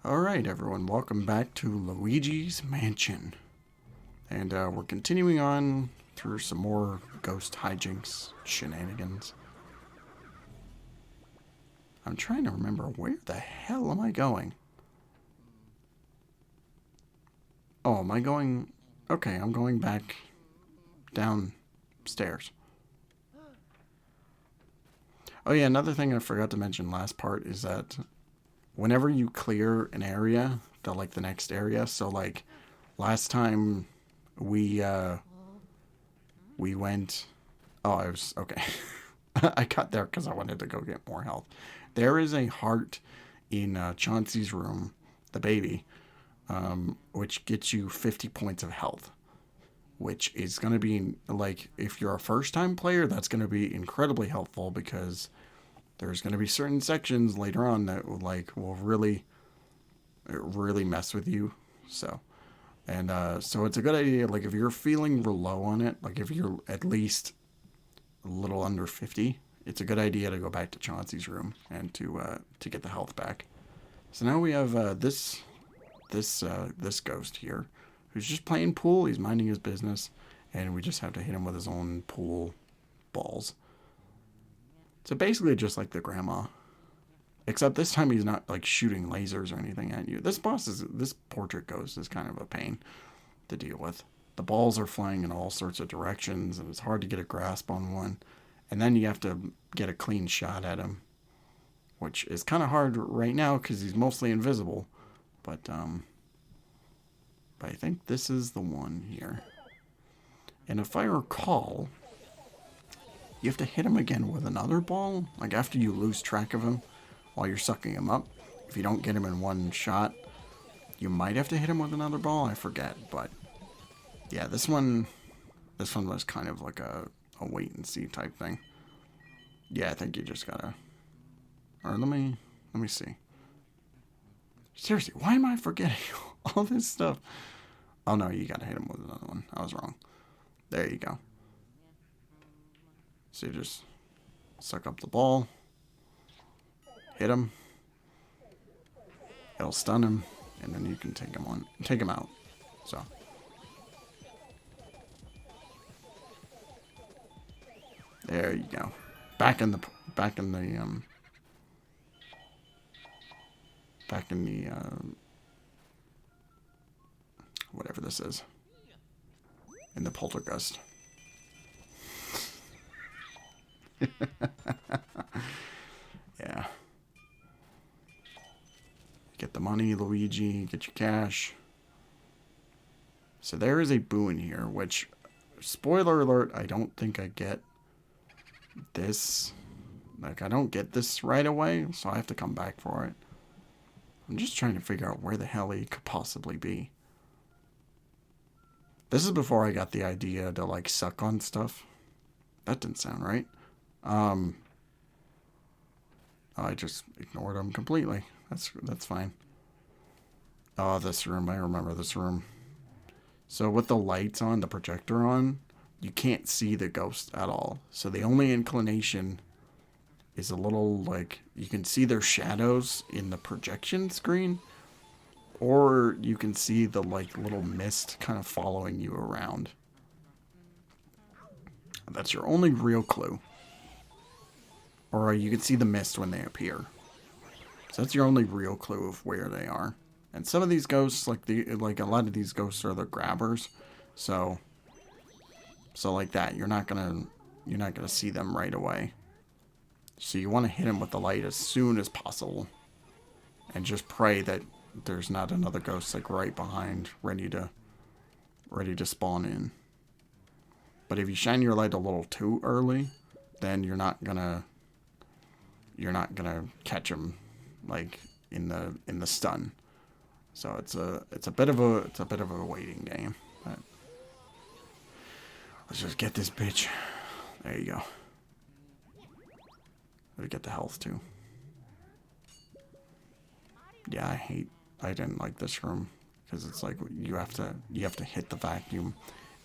Alright everyone, welcome back to Luigi's Mansion. And we're continuing on through some more ghost hijinks, shenanigans. I'm trying to remember, where the hell am I going? Oh, am I going... Okay, I'm going back downstairs. Oh yeah, another thing I forgot to mention last part is that whenever you clear an area, the next area, so like last time we went... Oh, I was... Okay. I got there because I wanted to go get more health. There is a heart in Chauncey's room, the baby, which gets you 50 points of health. Which is going to be, like, if you're a first-time player, that's going to be incredibly helpful because there's going to be certain sections later on that will really mess with you. So, and so it's a good idea, like, if you're feeling real low on it, like if you're at least a little under 50, it's a good idea to go back to Chauncey's room and to get the health back. So now we have this ghost here, who's just playing pool. He's minding his business, and we just have to hit him with his own pool balls. So basically just like the grandma, except this time he's not like shooting lasers or anything at you. This portrait ghost is kind of a pain to deal with. The balls are flying in all sorts of directions, and it's hard to get a grasp on one. And then you have to get a clean shot at him, which is kind of hard right now because he's mostly invisible. But I think this is the one here. And if I recall, you have to hit him again with another ball, like after you lose track of him while you're sucking him up. If you don't get him in one shot, you might have to hit him with another ball. I forget, but yeah, this one was kind of like a wait and see type thing. Yeah, I think you just gotta... Or let me see. Seriously, why am I forgetting all this stuff? Oh no, you gotta hit him with another one. I was wrong. There you go. So you just suck up the ball, hit him, it'll stun him, and then you can take him out. So there you go. Back in the whatever this is, in the poltergeist. Yeah. Get the money, Luigi, get your cash. So there is a boo in here, which, spoiler alert, I don't think I get this. Like, I don't get this right away, so I have to come back for it. I'm just trying to figure out where the hell he could possibly be. This is before I got the idea to, like, suck on stuff. That didn't sound right. I just ignored him completely. That's fine. Oh, this room. I remember this room. So with the lights on, the projector on, you can't see the ghost at all. So the only inclination is a little, like, you can see their shadows in the projection screen, or you can see the, like, little mist kind of following you around. That's your only real clue. Or you can see the mist when they appear. So that's your only real clue of where they are. And some of these ghosts, like a lot of these ghosts are the grabbers. So like that, you're not gonna see them right away. So you want to hit them with the light as soon as possible, and just pray that there's not another ghost like right behind, ready to spawn in. But if you shine your light a little too early, then you're not gonna catch them like in the stun. So it's a bit of a waiting game. But let's just get this bitch. There you go. Gotta get the health too. Yeah, I didn't like this room because it's like you have to hit the vacuum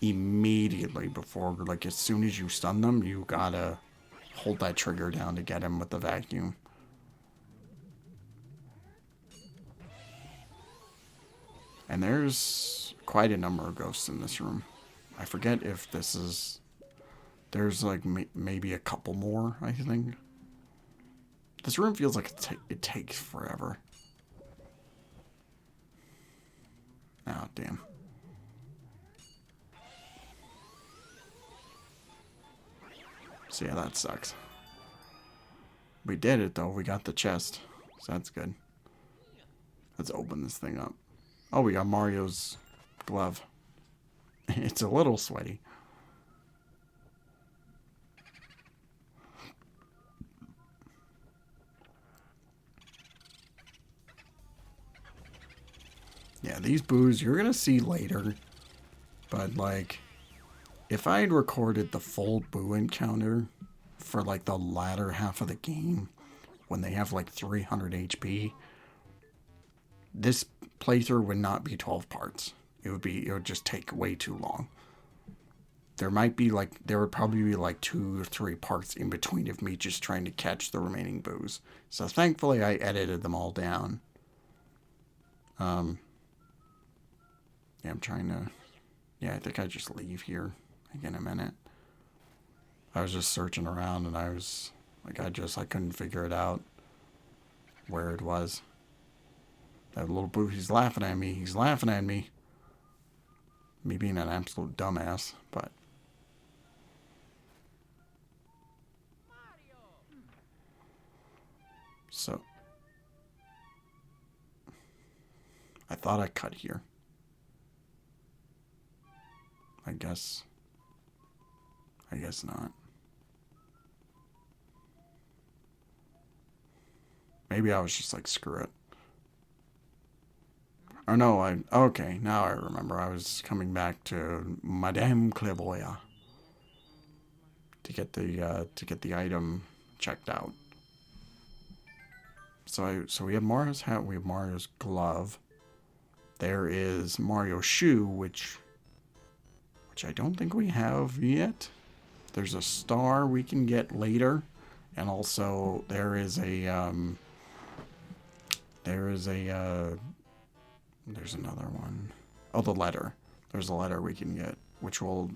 immediately before, like, as soon as you stun them, you gotta hold that trigger down to get him with the vacuum. And there's quite a number of ghosts in this room. I forget if this is... There's like maybe a couple more, I think. This room feels like it takes forever. Oh, damn. So yeah, that sucks. We did it though. We got the chest. So that's good. Let's open this thing up. Oh, we got Mario's glove. It's a little sweaty. Yeah, these boos you're gonna see later. But like, if I had recorded the full boo encounter for like the latter half of the game, when they have like 300 HP, this playthrough would not be 12 parts. It would just take way too long. There would probably be like 2 or 3 parts in between of me just trying to catch the remaining boos. So thankfully I edited them all down. Yeah, I'm trying to... Yeah, I think I just leave here in a minute. I was just searching around and I was... Like, I couldn't figure it out where it was. That little boo, he's laughing at me. He's laughing at me. Me being an absolute dumbass, but... So... I thought I cut here. I guess not. Maybe I was just like, screw it. Or no, okay, now I remember. I was coming back to Madame Clairvoyant to get the item checked out. So we have Mario's hat, we have Mario's glove. There is Mario's shoe, which I don't think we have yet. There's a star we can get later, and also there's another one. Oh, the letter. There's a letter we can get, which will,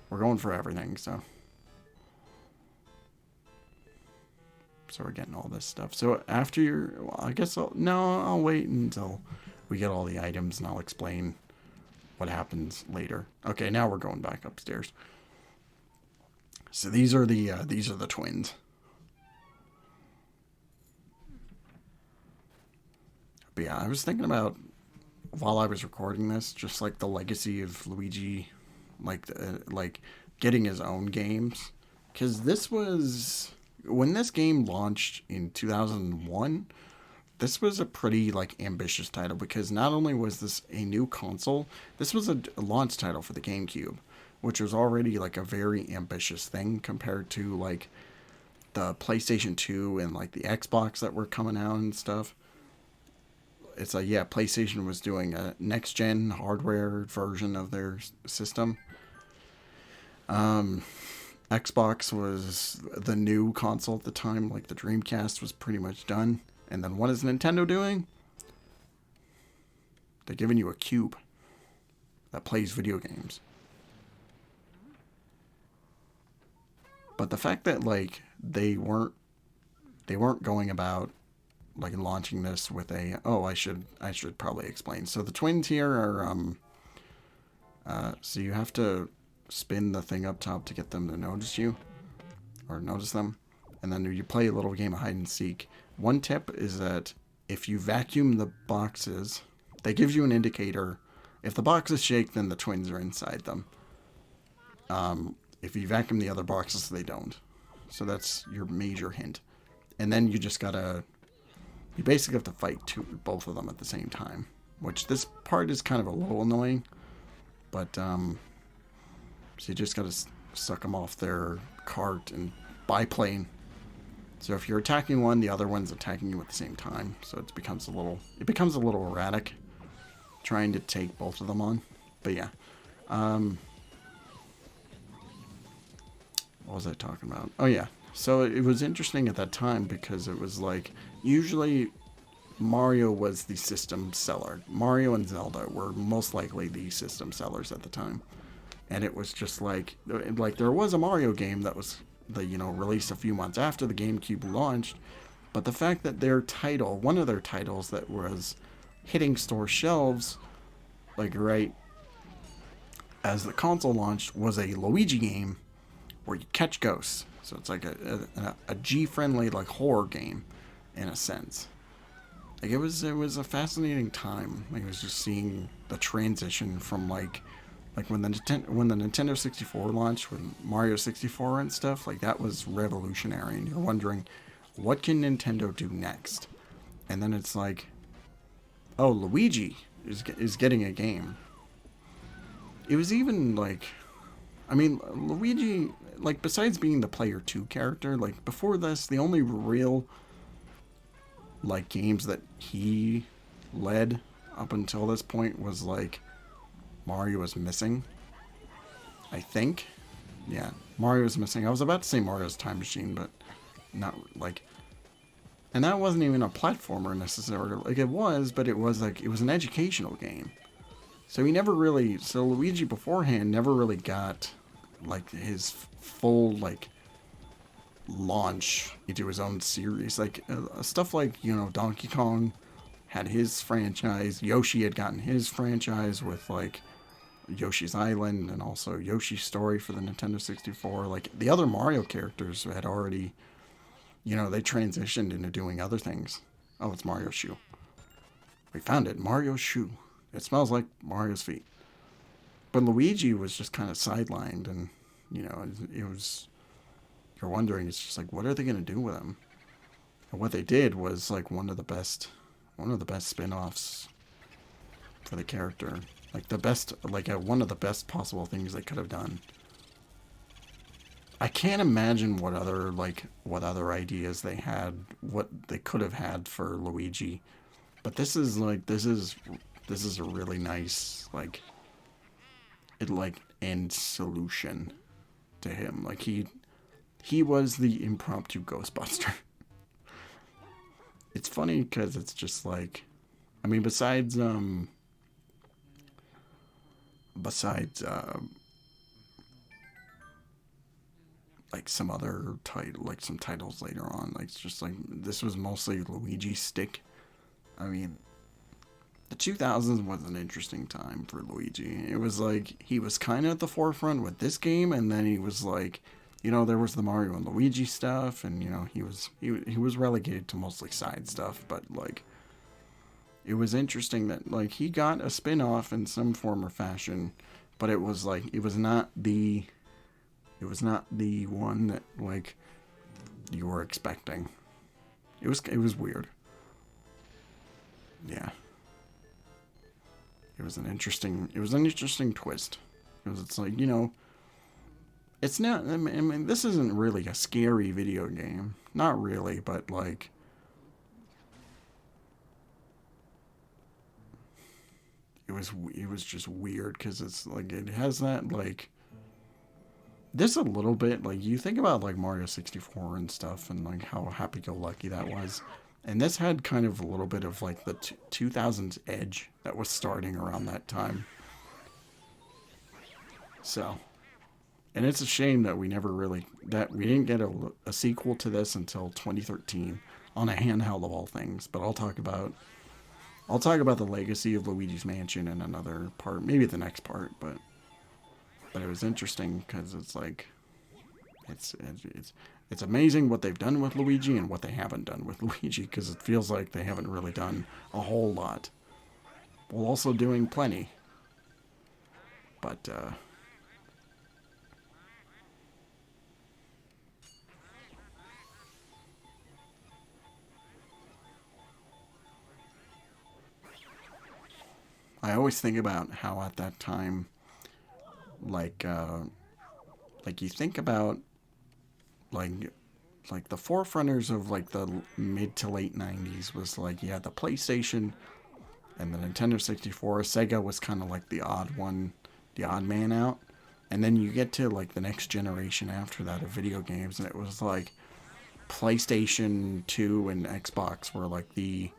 we're going for everything, so we're getting all this stuff. So after I guess I'll wait until we get all the items and I'll explain what happens later. Okay, now we're going back upstairs. So these are the twins. But yeah, I was thinking about, while I was recording this, just like the legacy of Luigi, like getting his own games, because this was when this game launched in 2001. This was a pretty like ambitious title, because not only was this a new console, this was a launch title for the GameCube, which was already like a very ambitious thing compared to like the PlayStation 2 and like the Xbox that were coming out and stuff. It's like, yeah, PlayStation was doing a next gen hardware version of their system. Xbox was the new console at the time, like the Dreamcast was pretty much done. And then what is Nintendo doing? They're giving you a cube that plays video games. But the fact that like they weren't going about like launching this with a I should probably explain. So the twins here are so you have to spin the thing up top to get them to notice you or notice them, and then you play a little game of hide and seek. One tip is that if you vacuum the boxes, that gives you an indicator. If the boxes shake, then the twins are inside them. If you vacuum the other boxes, they don't. So that's your major hint. And then you basically have to fight both of them at the same time, which this part is kind of a little annoying, but so you just gotta suck them off their cart and biplane. So if you're attacking one, the other one's attacking you at the same time. So it becomes a little erratic, trying to take both of them on. But yeah, what was I talking about? Oh yeah, so it was interesting at that time because it was like usually Mario was the system seller. Mario and Zelda were most likely the system sellers at the time. And it was just like there was a Mario game that was released a few months after the GameCube launched, but the fact that their title, one of their titles that was hitting store shelves, like right as the console launched, was a Luigi game where you catch ghosts. So it's like a G-friendly like horror game, in a sense. Like it was a fascinating time. Like it was just seeing the transition from like when the Nintendo 64 launched with Mario 64 and stuff. Like that was revolutionary, and you're wondering what can Nintendo do next. And then it's like, oh, Luigi is getting a game. It was even like, I mean, Luigi, like, besides being the player 2 character, like, before this, the only real, like, games that he led up until this point was, like, Mario was Missing. I think. Yeah, Mario was Missing. I was about to say Mario's Time Machine, but not, like... And that wasn't even a platformer, necessarily. Like, it was, but it was, like, it was an educational game. So he never really... So Luigi beforehand never really got... like his full like launch into his own series, like stuff like Donkey Kong had his franchise, Yoshi had gotten his franchise with like Yoshi's Island and also Yoshi's Story for the Nintendo 64. Like the other Mario characters had already they transitioned into doing other things. Oh, it's Mario's shoe. We found it. Mario's shoe. It smells like Mario's feet. But Luigi was just kind of sidelined, and it was, you're wondering, it's just like, what are they going to do with him? And what they did was like one of the best spin-offs for the character, like the best, like one of the best possible things they could have done. I can't imagine what other ideas they had, what they could have had for Luigi, but this is a really nice end solution to him. Like he was the impromptu Ghostbuster. It's funny because it's just like, I mean, besides like some other title, like some titles later on, like it's just like this was mostly Luigi's stick. I mean, the 2000s was an interesting time for Luigi. It was like he was kind of at the forefront with this game, and then he was like, there was the Mario and Luigi stuff, and he was relegated to mostly side stuff. But like, it was interesting that like he got a spin-off in some form or fashion, but it was like it was not the one that like you were expecting. It was weird. Yeah. It was an interesting twist. Because it's like, it's not, I mean, this isn't really a scary video game. Not really, but like, it was just weird because it's like, it has that like, this a little bit, like, you think about like Mario 64 and stuff and like how happy-go-lucky that was. And this had kind of a little bit of like the 2000s edge that was starting around that time. So, and it's a shame that we didn't get a sequel to this until 2013 on a handheld of all things. But I'll talk about the legacy of Luigi's Mansion in another part, maybe the next part. But it was interesting because it's like it's amazing what they've done with Luigi and what they haven't done with Luigi, because it feels like they haven't really done a whole lot, while also doing plenty. But I always think about how at that time, like you think about like the forerunners of like the mid to late 90s was like you had the PlayStation and the Nintendo 64. Sega was kind of like the odd man out. And then you get to like the next generation after that of video games, and it was like PlayStation 2 and Xbox were like the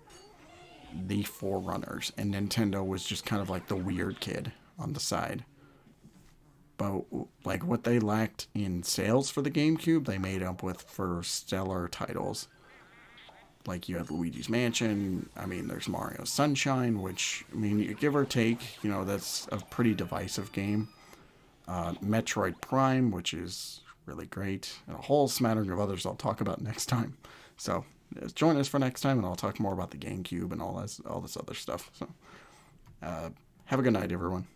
the forerunners, and Nintendo was just kind of like the weird kid on the side. But like what they lacked in sales for the GameCube, they made up with for stellar titles. Like you had Luigi's Mansion. I mean, there's Mario Sunshine, which I mean, give or take, that's a pretty divisive game. Metroid Prime, which is really great, and a whole smattering of others I'll talk about next time. So join us for next time, and I'll talk more about the GameCube and all this other stuff. So have a good night, everyone.